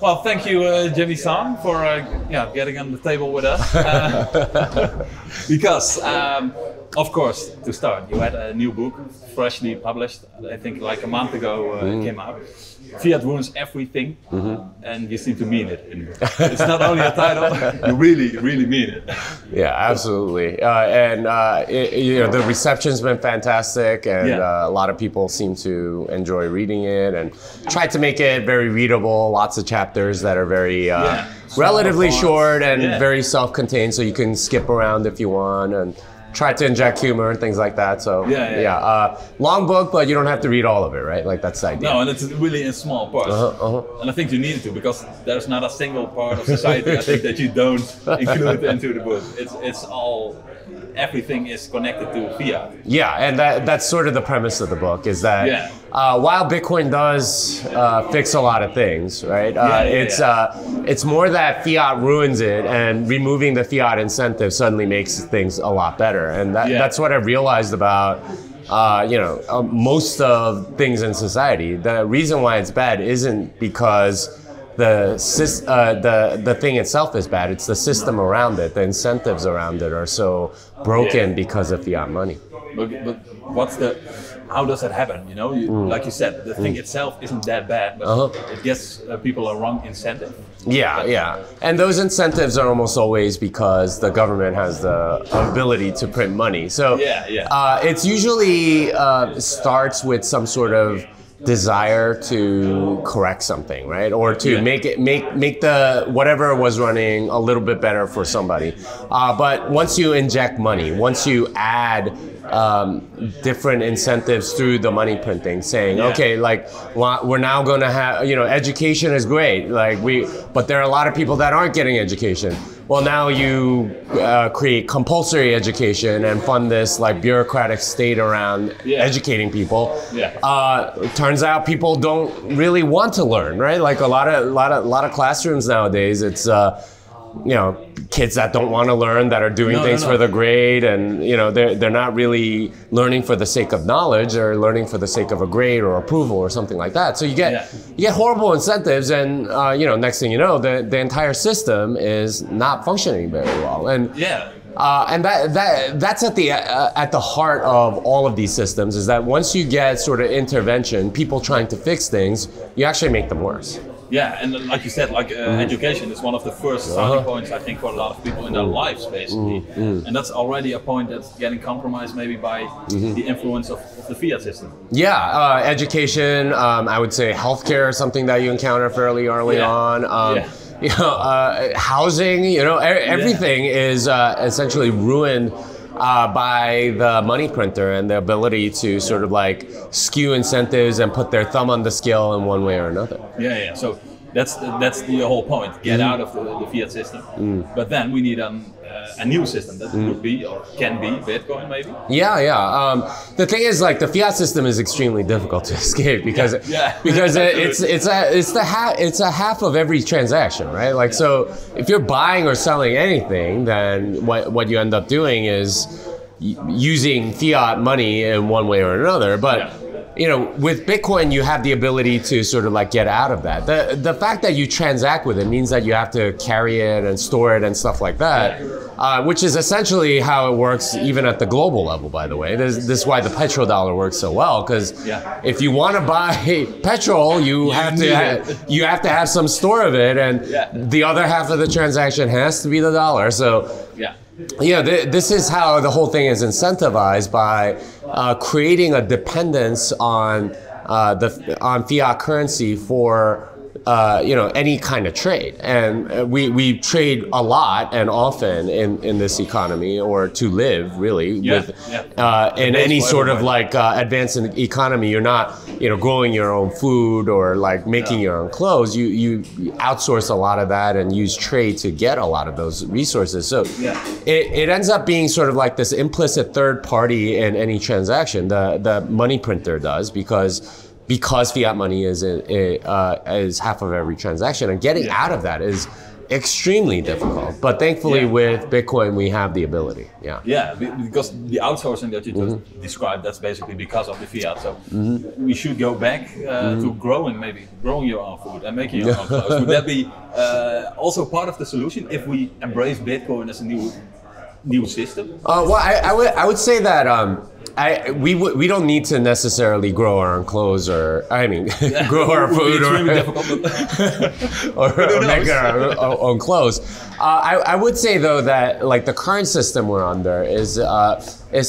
Well, thank you, Jimmy-san, for getting on the table with us. Because, of course, to start, you had a new book, freshly published, I think like a month ago it came out. Fiat ruins everything, and you seem to mean it. It's not only a title, you really, really mean it. Yeah, absolutely. The reception's been fantastic, and a lot of people seem to enjoy reading it, and tried to make it very readable. Lots of chapters that are very relatively short and very self-contained, so you can skip around if you want, and try to inject humor and things like that. So long book, but you don't have to read all of it, right? Like that's the idea. No, and it's really in small parts. And I think you need to, because there's not a single part of society I think that you don't include into the book. It's all, everything is connected to fiat. Yeah, and that's sort of the premise of the book, is that while Bitcoin does fix a lot of things, right? It's more that fiat ruins it, and removing the fiat incentive suddenly makes things a lot better. And that's what I realized about most of things in society. The reason why it's bad isn't because the thing itself is bad. It's the system around it. The incentives around it are so broken because of fiat money. But how does that happen? You know, like you said, the thing itself isn't that bad, but it gets people a wrong incentive. Yeah. And those incentives are almost always because the government has the ability to print money. So it's usually starts with some sort of desire to correct something, right? Or to make the whatever was running a little bit better for somebody. But once you inject money, once you add different incentives through the money printing, saying, okay, like we're now going to have, education is great, but there are a lot of people that aren't getting education. Well, now you create compulsory education and fund this like bureaucratic state around educating people. It turns out people don't really want to learn, right? Like a lot of classrooms nowadays, it's kids that don't want to learn, that are doing things for the grade, and they're not really learning for the sake of knowledge, or learning for the sake of a grade or approval or something like that. So you get horrible incentives, and next thing you know, the entire system is not functioning very well. And and that's at the heart of all of these systems, is that once you get sort of intervention, people trying to fix things, you actually make them worse. Yeah, and like you said, education is one of the first starting points, I think, for a lot of people in their lives, basically. And that's already a point that's getting compromised maybe by the influence of the fiat system. Yeah, education, I would say healthcare is something that you encounter fairly early on. Housing, everything is essentially ruined by the money printer and the ability to sort of like skew incentives and put their thumb on the scale in one way or another. So that's the whole point. Get out of the fiat system. But then we need a new system that would be, or can be, Bitcoin maybe. The thing is, like, the fiat system is extremely difficult to escape because it's a half of every transaction, right? Like, so if you're buying or selling anything, then what you end up doing is using fiat money in one way or another. But with Bitcoin, you have the ability to sort of like get out of that. The fact that you transact with it means that you have to carry it and store it and stuff like that, which is essentially how it works even at the global level, by the way. This is why the petrodollar works so well, because if you want to buy petrol, you have to have some store of it, and the other half of the transaction has to be the dollar. So this is how the whole thing is incentivized, by creating a dependence on fiat currency for any kind of trade. And we trade a lot and often in this economy, or to live really in any sort of like advanced economy. You're not growing your own food or like making your own clothes. You outsource a lot of that and use trade to get a lot of those resources. So it ends up being sort of like this implicit third party in any transaction. The money printer does, because fiat money is half of every transaction, and getting out of that is extremely difficult. But thankfully with Bitcoin, we have the ability. Yeah, because the outsourcing that you just described, that's basically because of the fiat. So we should go back to growing your own food and making your own clothes. Would that be also part of the solution if we embrace Bitcoin as a new system? Well, I would say that we don't need to necessarily grow our own clothes, or grow our food, or make our own clothes. I would say though that like the current system we're under is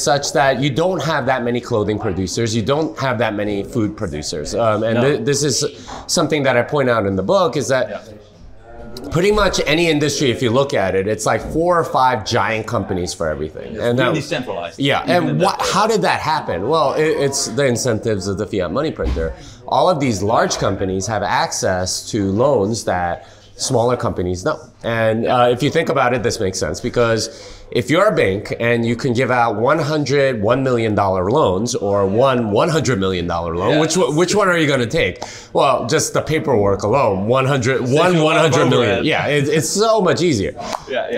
such that you don't have that many clothing producers, you don't have that many food producers, this is something that I point out in the book, is that pretty much any industry, if you look at it, it's like 4 or 5 giant companies for everything. It's really centralized. Yeah, and how did that happen? Well, it's the incentives of the fiat money printer. All of these large companies have access to loans that smaller companies don't. And if you think about it, this makes sense, because if you're a bank and you can give out $1 million loans or one $100 million loan, which one are you going to take? Well, just the paperwork alone, 100 million. Yeah, it's so much easier.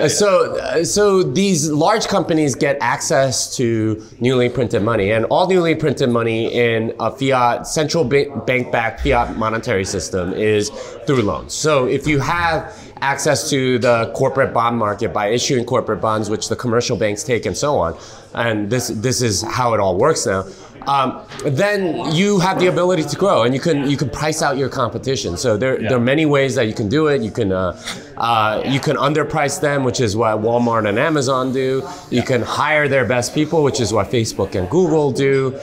So these large companies get access to newly printed money, and all newly printed money in a fiat central bank-backed fiat monetary system is through loans. So if you have access to the corporate bond market by issuing corporate bonds, which the commercial banks take and so on, and this is how it all works now, then you have the ability to grow, and you can price out your competition. So there are many ways that you can do it. You can underprice them, which is what Walmart and Amazon do. You can hire their best people, which is what Facebook and Google do.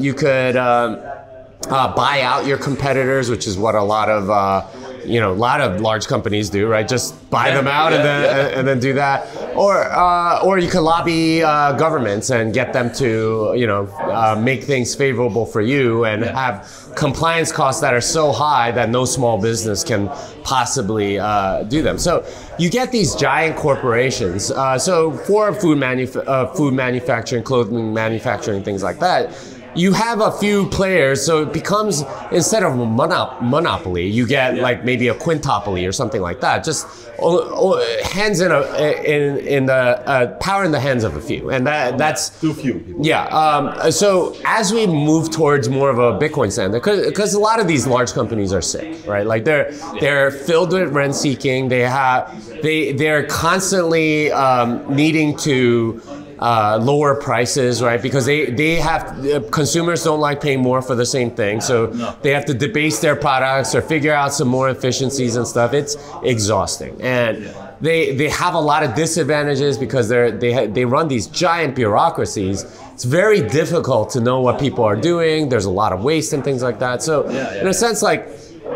You could buy out your competitors, which is what a lot of large companies do, right? Just buy them out and then do that. Or you can lobby governments and get them to, make things favorable for you and have compliance costs that are so high that no small business can possibly do them. So you get these giant corporations. So for food manufacturing, clothing manufacturing, things like that, you have a few players, so it becomes, instead of a monopoly, you get like maybe a quintopoly or something like that. Just hands in the power in the hands of a few, and that's too few people. So as we move towards more of a Bitcoin standard, because a lot of these large companies are sick, right? Like they're filled with rent seeking. They're constantly needing to lower prices, right? Because consumers don't like paying more for the same thing, so they have to debase their products or figure out some more efficiencies and stuff. It's exhausting, and they have a lot of disadvantages because they run these giant bureaucracies. It's very difficult to know what people are doing. There's a lot of waste and things like that. So in a sense, like,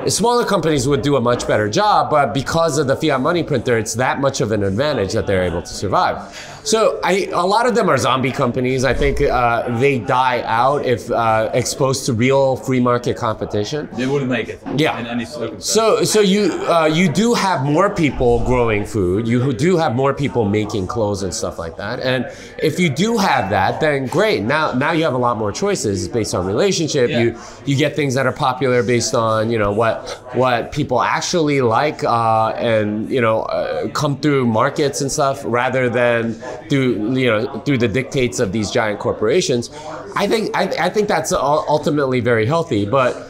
smaller companies would do a much better job, but because of the fiat money printer, it's that much of an advantage that they're able to survive. So a lot of them are zombie companies. I think they die out if exposed to real free market competition. They wouldn't make it. In any circumstance. So you do have more people growing food. You do have more people making clothes and stuff like that. And if you do have that, then great. Now you have a lot more choices based on relationship. You get things that are popular based on what people actually like and come through markets and stuff, rather than through the dictates of these giant corporations. I think that's ultimately very healthy, but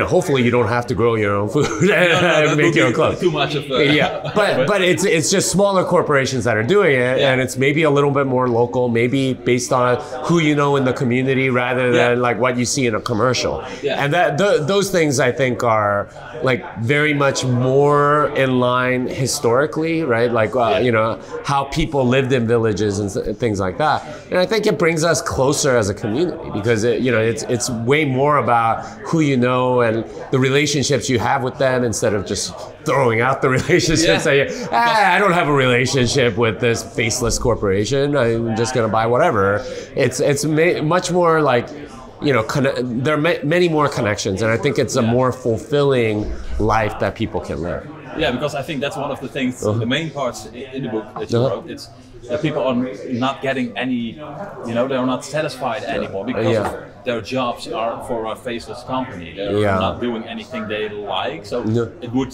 hopefully you don't have to grow your own food and make your own clothes. Too much of but it's just smaller corporations that are doing it, and it's maybe a little bit more local, maybe based on who you know in the community rather than like what you see in a commercial. And those things I think are like very much more in line historically, right? Like how people lived in villages and things like that. And I think it brings us closer as a community because it's way more about who you know and the relationships you have with them, instead of just throwing out the relationships. I don't have a relationship with this faceless corporation. I'm just going to buy whatever. It's much more like, there are many more connections, and I think it's a more fulfilling life that people can live. Yeah, because I think that's one of the things, the main parts in the book that you wrote. It's that people are not getting any, they're not satisfied anymore because their jobs are for a faceless company. They're not doing anything they like. So it would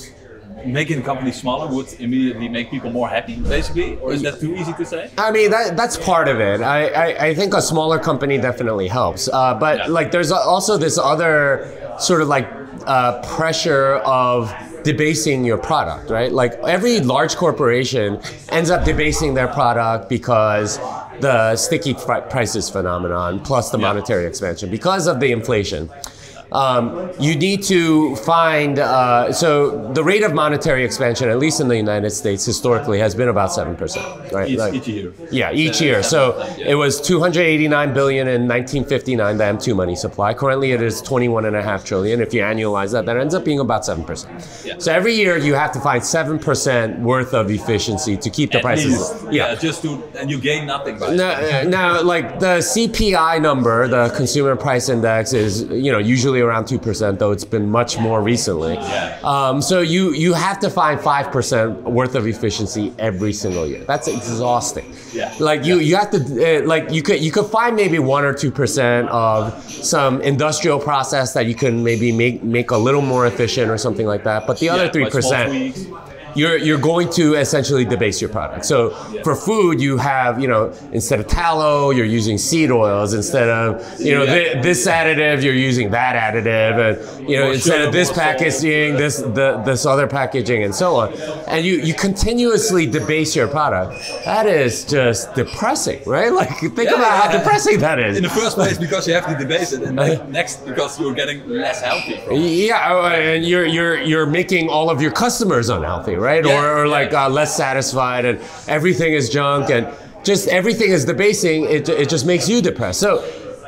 making the company smaller would immediately make people more happy, basically? Or is that too easy to say? I mean, that's part of it. I think a smaller company definitely helps. But like there's also this other sort of like pressure of debasing your product, right? Like every large corporation ends up debasing their product because the sticky prices phenomenon plus the monetary expansion because of the inflation. You need to find, so the rate of monetary expansion, at least in the United States, historically has been about 7%, right? Each year. Yeah, each year. So it was 289 billion in 1959, the M2 money supply. Currently it is 21.5 trillion. If you annualize that, that ends up being about 7%. Yeah. So every year you have to find 7% worth of efficiency to keep the prices. Just to, and you gain nothing by it. Now, like the CPI number, the Consumer Price Index is, usually around 2%, though it's been much more recently. So you have to find 5% worth of efficiency every single year. That's exhausting. Like you have to like you could find maybe 1 or 2% of some industrial process that you can maybe make a little more efficient or something like that. But the other 3%. You're going to essentially debase your product. So for food, you have, instead of tallow, you're using seed oils. Instead of, this additive, you're using that additive. And, instead of this packaging, this other packaging and so on. And you continuously debase your product. That is just depressing, right? Like think about how depressing that is. In the first place, because you have to debase it. And next, because you're getting less healthy. And you're making all of your customers unhealthy, right? Or less satisfied, and everything is junk, and just everything is debasing. It just makes you depressed. So,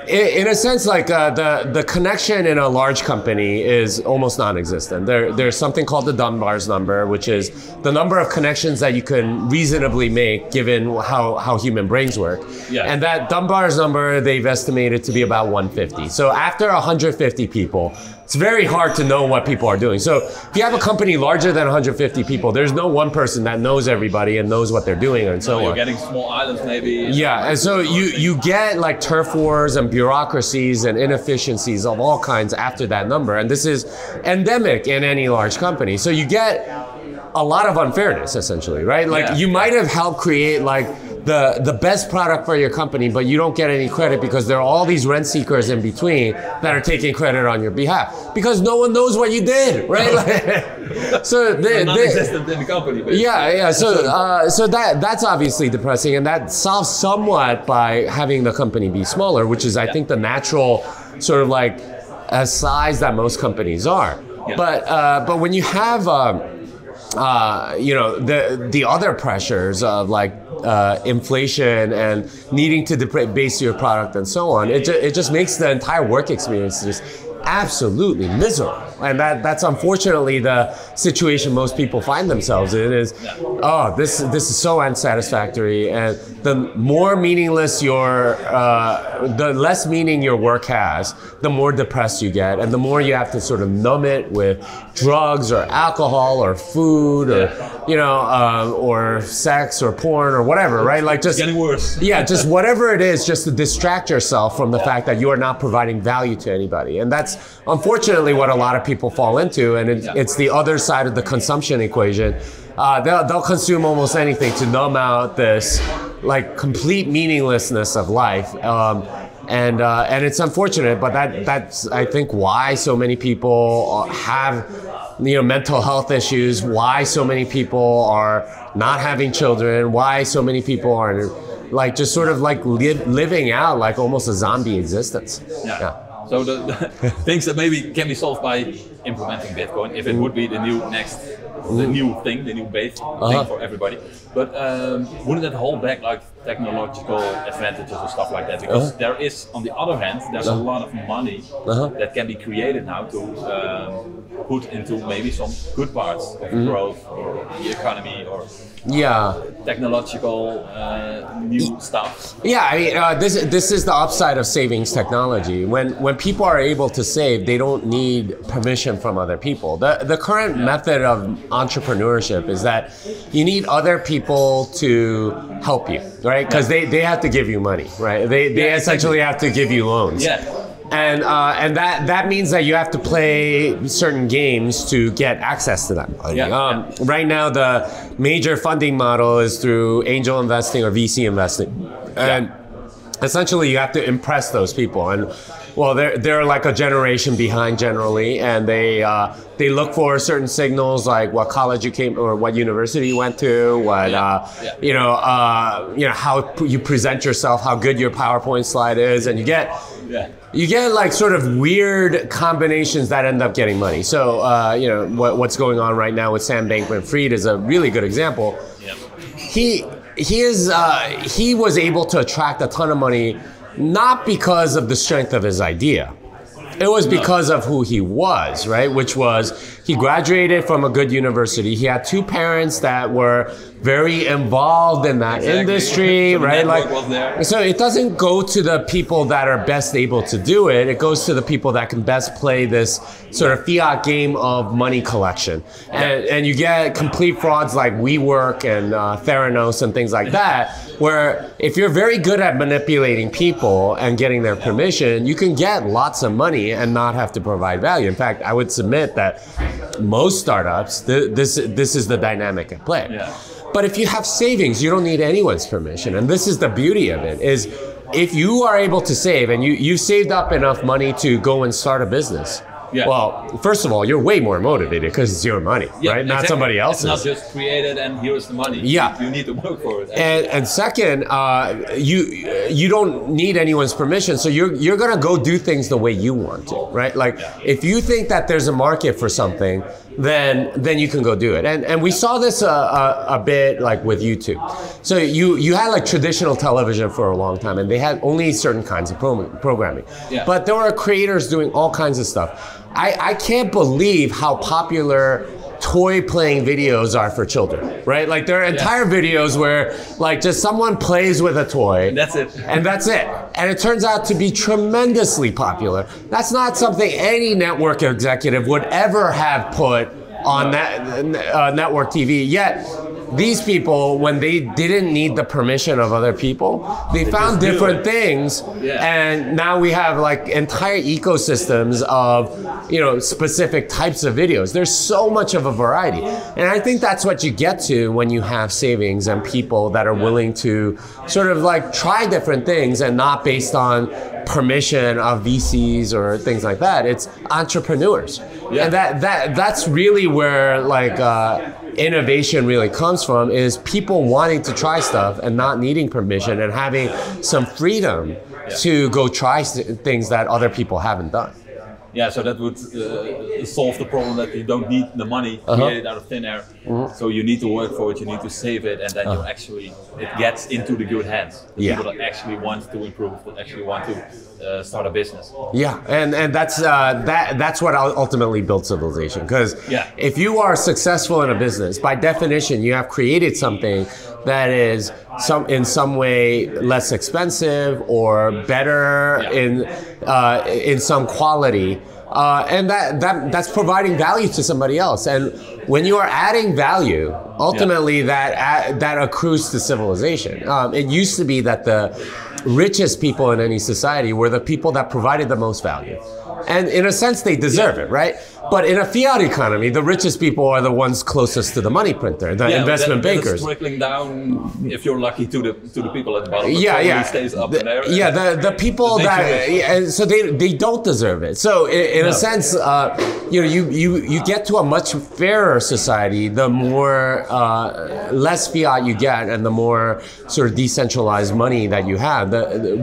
in a sense, like the connection in a large company is almost non-existent. There's something called the Dunbar's number, which is the number of connections that you can reasonably make given how human brains work. And that Dunbar's number, they've estimated to be about 150. So after 150 people, it's very hard to know what people are doing. So if you have a company larger than 150 people, there's no one person that knows everybody and knows what they're doing and so on. You're getting small islands maybe. And so you get like turf wars and bureaucracies and inefficiencies of all kinds after that number. And this is endemic in any large company. So you get a lot of unfairness essentially, right? Like you might have helped create like the best product for your company, but you don't get any credit because there are all these rent seekers in between that are taking credit on your behalf because no one knows what you did, right? So non-existent in the company. Basically. So that's obviously depressing, and that solves somewhat by having the company be smaller, which is I think the natural sort of like size that most companies are. But when you have the other pressures of like inflation and needing to debase your product and so on, it just makes the entire work experience just absolutely miserable. And that's unfortunately the situation most people find themselves in is, this is so unsatisfactory. And the more meaningless the less meaning your work has, the more depressed you get. And the more you have to sort of numb it with drugs or alcohol or food or sex or porn or whatever, right? Like just getting worse. Just whatever it is, just to distract yourself from the fact that you are not providing value to anybody. And that's unfortunately what a lot of people fall into, and it's the other side of the consumption equation. They'll consume almost anything to numb out this like complete meaninglessness of life. And it's unfortunate, but that's I think why so many people have mental health issues, why so many people are not having children, why so many people are like just sort of like living out like almost a zombie existence. So the things that maybe can be solved by implementing Bitcoin, if it would be the new thing, the new base thing for everybody. But wouldn't that hold back like technological advantages or stuff like that? Because there is, on the other hand, there's a lot of money that can be created now to put into maybe some good parts of growth or the economy or technological new stuff. I mean, this is the upside of savings technology. When people are able to save, they don't need permission from other people. The current method of entrepreneurship is that you need other people to help you, right? Because they have to give you money, right? They essentially have to give you loans. And that means that you have to play certain games to get access to that money. Right now, the major funding model is through angel investing or VC investing, and essentially you have to impress those people. And well, they're like a generation behind generally, and they look for certain signals like what college you came or what university you went to, what you know how you present yourself, how good your PowerPoint slide is, and you get like sort of weird combinations that end up getting money. So you know what's going on right now with Sam Bankman-Fried is a really good example. He was able to attract a ton of money. Not because of the strength of his idea. It was because of who he was, right? Which was, he graduated from a good university. He had two parents that were very involved in that industry, so right? Like, so it doesn't go to the people that are best able to do it. It goes to the people that can best play this sort of fiat game of money collection. And you get complete frauds like WeWork and Theranos and things like that, where if you're very good at manipulating people and getting their permission, you can get lots of money and not have to provide value. In fact, I would submit that most startups, this is the dynamic at play. But if you have savings, you don't need anyone's permission. And this is the beauty of it, is if you are able to save and you've saved up enough money to go and start a business, well, first of all, you're way more motivated because it's your money, right? Not somebody else's. It's not just created and here's the money. You need to work for it. And second, you don't need anyone's permission, so you're gonna go do things the way you want to, right? Like if you think that there's a market for something, then you can go do it. And we saw this a bit like with YouTube. So you had like traditional television for a long time, and they had only certain kinds of programming. But there were creators doing all kinds of stuff. I can't believe how popular toy playing videos are for children, right? Like there are entire videos where like just someone plays with a toy. And that's it. And that's it. And it turns out to be tremendously popular. That's not something any network executive would ever have put on that network TV. Yet these people, when they didn't need the permission of other people, they found different things, and now we have like entire ecosystems of, you know, specific types of videos. There's so much of a variety, and I think that's what you get to when you have savings and people that are willing to sort of like try different things and not based on permission of VCs or things like that. It's entrepreneurs, and that's really where like innovation really comes from, is people wanting to try stuff and not needing permission and having some freedom to go try things that other people haven't done. Yeah, so that would solve the problem that you don't need the money created out of thin air. So you need to work for it, you need to save it, and then you actually, it gets into the good hands. The people that actually want to improve, that actually want to start a business. Yeah, and that's what ultimately built civilization. Because if you are successful in a business, by definition, you have created something that is in some way less expensive or better in some quality, and that's providing value to somebody else. And when you are adding value, ultimately that accrues to civilization. It used to be that the richest people in any society were the people that provided the most value. And in a sense, they deserve it, right? But in a fiat economy, the richest people are the ones closest to the money printer, the investment bankers. It's trickling down, if you're lucky, to the people at the bottom. Stays up there. The people that, so they don't deserve it. So in a sense, you know, you get to a much fairer society the more less fiat you get, and the more sort of decentralized money that you have,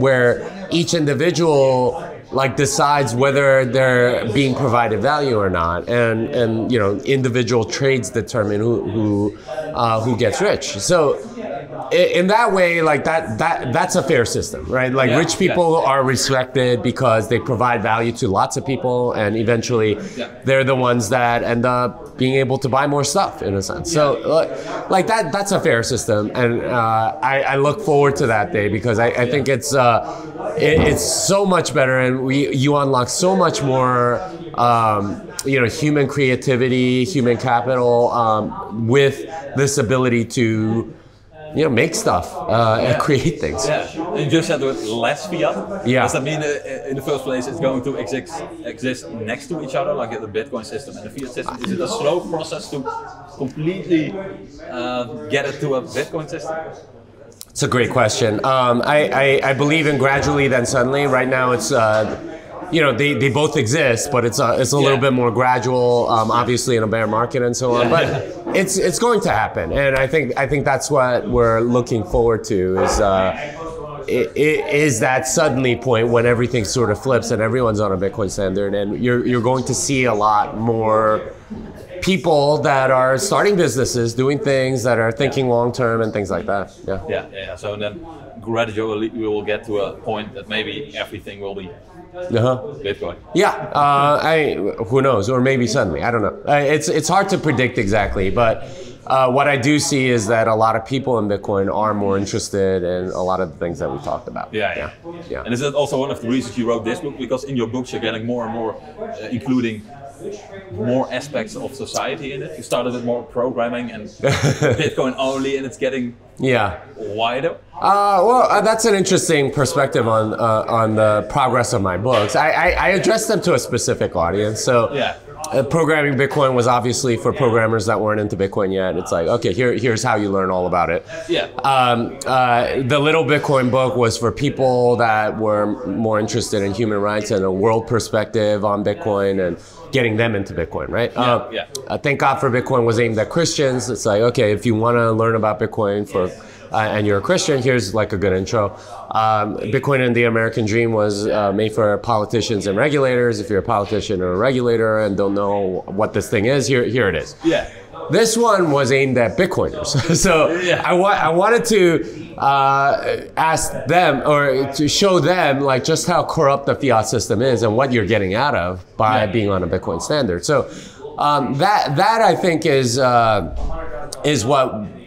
where each individual like decides whether they're being provided value or not, and you know, individual trades determine who gets rich. So in that way, like that's a fair system, right? Like rich people are respected because they provide value to lots of people, and eventually they're the ones that end up being able to buy more stuff, in a sense. So like that's a fair system, and I look forward to that day, because I think it's so much better, and you unlock so much more you know, human creativity, human capital, with this ability to make stuff and create things. Yeah, you just said with less fiat. Yeah. Does that mean in the first place it's going to exist next to each other, like the Bitcoin system and the fiat system? Is it a slow process to completely get it to a Bitcoin system? It's a great question. I believe in gradually then suddenly. Right now it's they both exist, but it's a little bit more gradual, obviously in a bear market and so on. But it's going to happen, and I think that's what we're looking forward to is that suddenly point when everything sort of flips and everyone's on a Bitcoin standard, and you're going to see a lot more people that are starting businesses, doing things that are thinking long term and things like that. Yeah. So then gradually we will get to a point that maybe everything will be Bitcoin. Yeah, who knows, or maybe suddenly, I don't know. It's hard to predict exactly, but what I do see is that a lot of people in Bitcoin are more interested in a lot of the things that we talked about. Yeah. And is that also one of the reasons you wrote this book? Because in your books you're getting more and more, including more aspects of society in it. You started with more programming and Bitcoin only, and it's getting wider. That's an interesting perspective on the progress of my books. I addressed them to a specific audience. So programming Bitcoin was obviously for programmers that weren't into Bitcoin yet. It's like, okay, here's how you learn all about it. The Little Bitcoin book was for people that were more interested in human rights and a world perspective on Bitcoin and getting them into Bitcoin, right? Thank God for Bitcoin was aimed at Christians. It's like, okay, if you want to learn about Bitcoin and you're a Christian, here's like a good intro. Bitcoin and the American Dream was made for politicians and regulators. If you're a politician or a regulator and don't know what this thing is, here it is. This one was aimed at Bitcoiners. So I wanted to ask them, or to show them like just how corrupt the fiat system is and what you're getting out of by being on a Bitcoin standard. So that I think is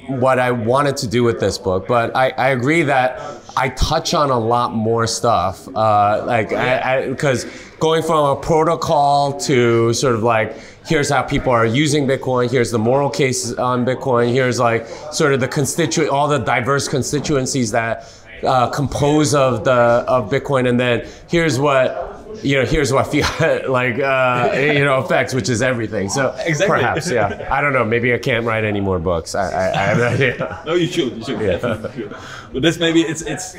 what I wanted to do with this book. But I agree that I touch on a lot more stuff, because going from a protocol to sort of like, here's how people are using Bitcoin, here's the moral case on Bitcoin, here's like sort of all the diverse constituencies that compose of Bitcoin, and then here's what fiat affects, which is everything. So perhaps, I don't know. Maybe I can't write any more books. I have no idea. No, you should. Definitely. But this maybe it's.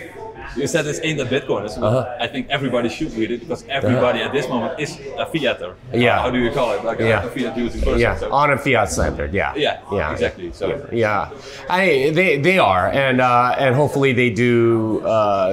You said it's aimed at Bitcoiners. I think everybody should read it because everybody at this moment is a fiater. How do you call it? Like a fiat using person. So. On a fiat standard. Exactly. So they are, and hopefully they do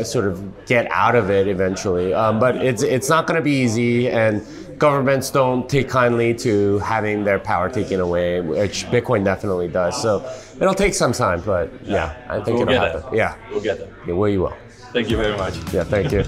sort of get out of it eventually. But it's not going to be easy, and governments don't take kindly to having their power taken away, which Bitcoin definitely does. So it'll take some time, but I think it'll happen. We'll get there. Well, you will. Thank you very much. Thank you.